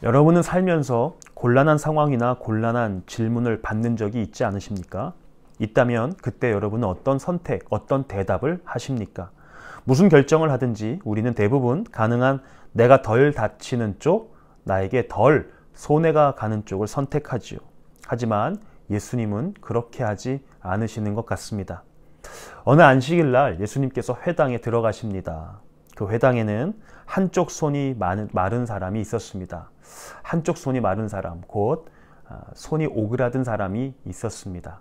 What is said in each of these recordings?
여러분은 살면서 곤란한 상황이나 곤란한 질문을 받는 적이 있지 않으십니까? 있다면 그때 여러분은 어떤 선택, 어떤 대답을 하십니까? 무슨 결정을 하든지 우리는 대부분 가능한 내가 덜 다치는 쪽, 나에게 덜 손해가 가는 쪽을 선택하지요. 하지만 예수님은 그렇게 하지 않으시는 것 같습니다. 어느 안식일 날 예수님께서 회당에 들어가십니다. 그 회당에는 한쪽 손이 마른 사람이 있었습니다. 한쪽 손이 마른 사람, 곧 손이 오그라든 사람이 있었습니다.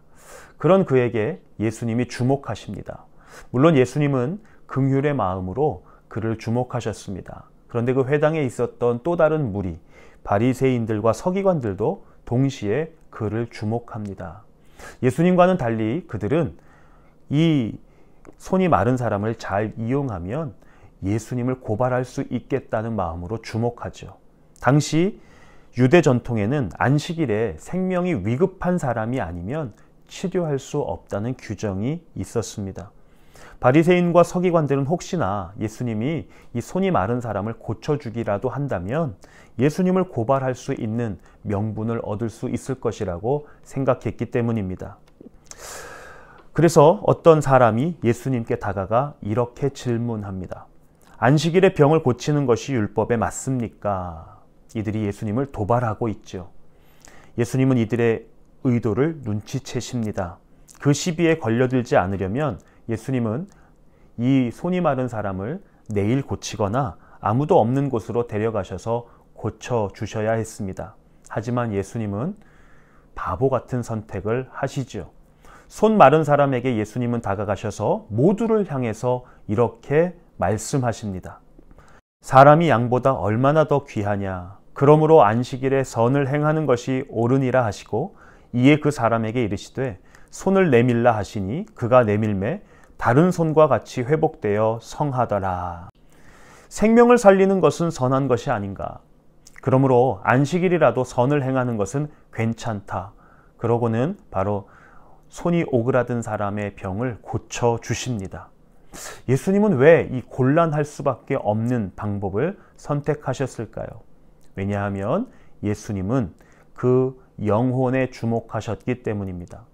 그런 그에게 예수님이 주목하십니다. 물론 예수님은 긍휼의 마음으로 그를 주목하셨습니다. 그런데 그 회당에 있었던 또 다른 무리, 바리새인들과 서기관들도 동시에 그를 주목합니다. 예수님과는 달리 그들은 이 손이 마른 사람을 잘 이용하면 예수님을 고발할 수 있겠다는 마음으로 주목하죠. 당시 유대 전통에는 안식일에 생명이 위급한 사람이 아니면 치료할 수 없다는 규정이 있었습니다. 바리새인과 서기관들은 혹시나 예수님이 이 손이 마른 사람을 고쳐주기라도 한다면 예수님을 고발할 수 있는 명분을 얻을 수 있을 것이라고 생각했기 때문입니다. 그래서 어떤 사람이 예수님께 다가가 이렇게 질문합니다. 안식일에 병을 고치는 것이 율법에 맞습니까? 이들이 예수님을 도발하고 있죠. 예수님은 이들의 의도를 눈치채십니다. 그 시비에 걸려들지 않으려면 예수님은 이 손이 마른 사람을 내일 고치거나 아무도 없는 곳으로 데려가셔서 고쳐주셔야 했습니다. 하지만 예수님은 바보 같은 선택을 하시죠. 손 마른 사람에게 예수님은 다가가셔서 모두를 향해서 이렇게 말씀하십니다. 사람이 양보다 얼마나 더 귀하냐. 그러므로 안식일에 선을 행하는 것이 옳으니라 하시고 이에 그 사람에게 이르시되 손을 내밀라 하시니 그가 내밀매 다른 손과 같이 회복되어 성하더라. 생명을 살리는 것은 선한 것이 아닌가. 그러므로 안식일이라도 선을 행하는 것은 괜찮다. 그러고는 바로 손이 오그라든 사람의 병을 고쳐주십니다. 예수님은 왜 이 곤란할 수밖에 없는 방법을 선택하셨을까요? 왜냐하면 예수님은 그 영혼에 주목하셨기 때문입니다.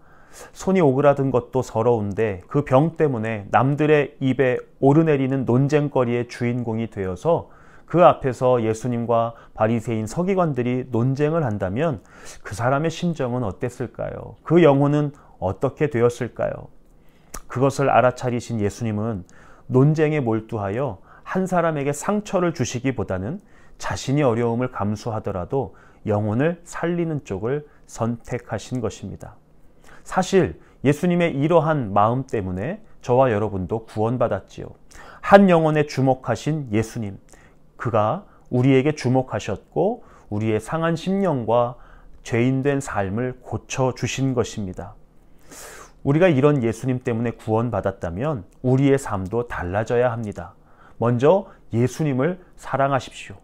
손이 오그라든 것도 서러운데 그 병 때문에 남들의 입에 오르내리는 논쟁거리의 주인공이 되어서 그 앞에서 예수님과 바리새인 서기관들이 논쟁을 한다면 그 사람의 심정은 어땠을까요? 그 영혼은 어떻게 되었을까요? 그것을 알아차리신 예수님은 논쟁에 몰두하여 한 사람에게 상처를 주시기보다는 자신이 어려움을 감수하더라도 영혼을 살리는 쪽을 선택하신 것입니다. 사실 예수님의 이러한 마음 때문에 저와 여러분도 구원받았지요. 한 영혼에 주목하신 예수님, 그가 우리에게 주목하셨고 우리의 상한 심령과 죄인된 삶을 고쳐주신 것입니다. 우리가 이런 예수님 때문에 구원받았다면 우리의 삶도 달라져야 합니다. 먼저 예수님을 사랑하십시오.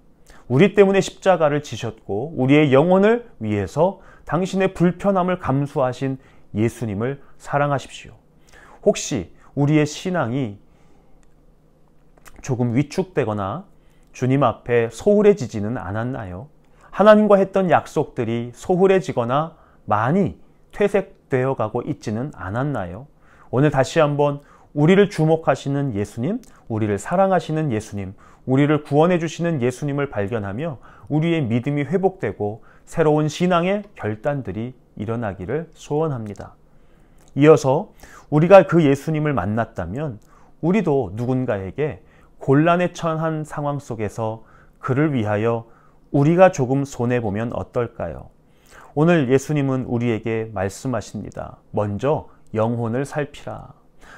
우리 때문에 십자가를 지셨고 우리의 영혼을 위해서 당신의 불편함을 감수하신 예수님을 사랑하십시오. 혹시 우리의 신앙이 조금 위축되거나 주님 앞에 소홀해지지는 않았나요? 하나님과 했던 약속들이 소홀해지거나 많이 퇴색되어 가고 있지는 않았나요? 오늘 다시 한번 우리를 주목하시는 예수님, 우리를 사랑하시는 예수님, 우리를 구원해 주시는 예수님을 발견하며 우리의 믿음이 회복되고 새로운 신앙의 결단들이 일어나기를 소원합니다. 이어서 우리가 그 예수님을 만났다면 우리도 누군가에게 곤란에 처한 상황 속에서 그를 위하여 우리가 조금 손해보면 어떨까요? 오늘 예수님은 우리에게 말씀하십니다. 먼저 영혼을 살피라.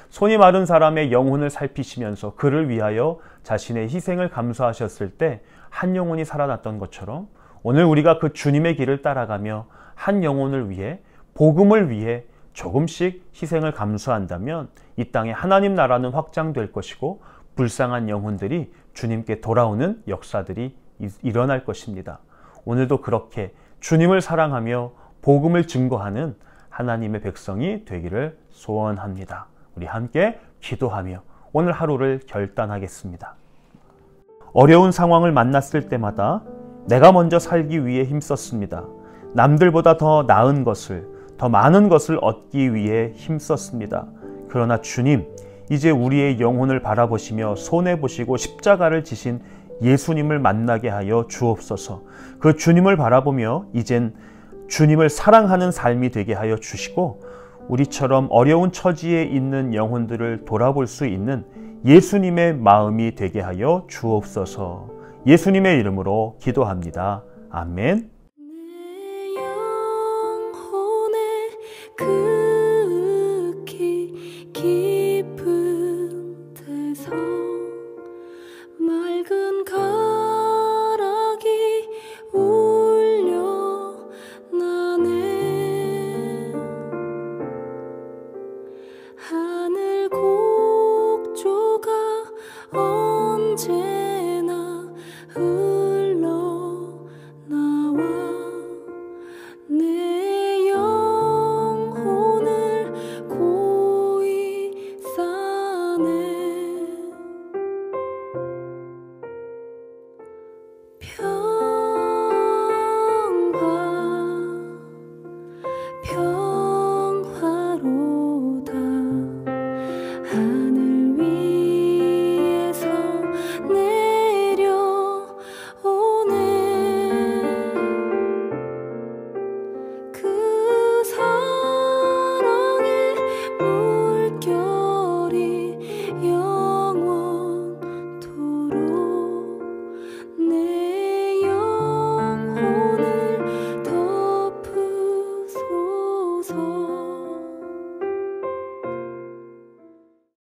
손이 마른 사람의 영혼을 살피시면서 그를 위하여 자신의 희생을 감수하셨을 때 한 영혼이 살아났던 것처럼 오늘 우리가 그 주님의 길을 따라가며 한 영혼을 위해 복음을 위해 조금씩 희생을 감수한다면 이 땅에 하나님 나라는 확장될 것이고 불쌍한 영혼들이 주님께 돌아오는 역사들이 일어날 것입니다. 오늘도 그렇게 주님을 사랑하며 복음을 증거하는 하나님의 백성이 되기를 소원합니다. 우리 함께 기도하며 오늘 하루를 결단하겠습니다. 어려운 상황을 만났을 때마다 내가 먼저 살기 위해 힘썼습니다. 남들보다 더 나은 것을, 더 많은 것을 얻기 위해 힘썼습니다. 그러나 주님, 이제 우리의 영혼을 바라보시며 손해보시고 십자가를 지신 예수님을 만나게 하여 주옵소서. 그 주님을 바라보며 이젠 주님을 사랑하는 삶이 되게 하여 주시고, 우리처럼 어려운 처지에 있는 영혼들을 돌아볼 수 있는 예수님의 마음이 되게 하여 주옵소서. 예수님의 이름으로 기도합니다. 아멘.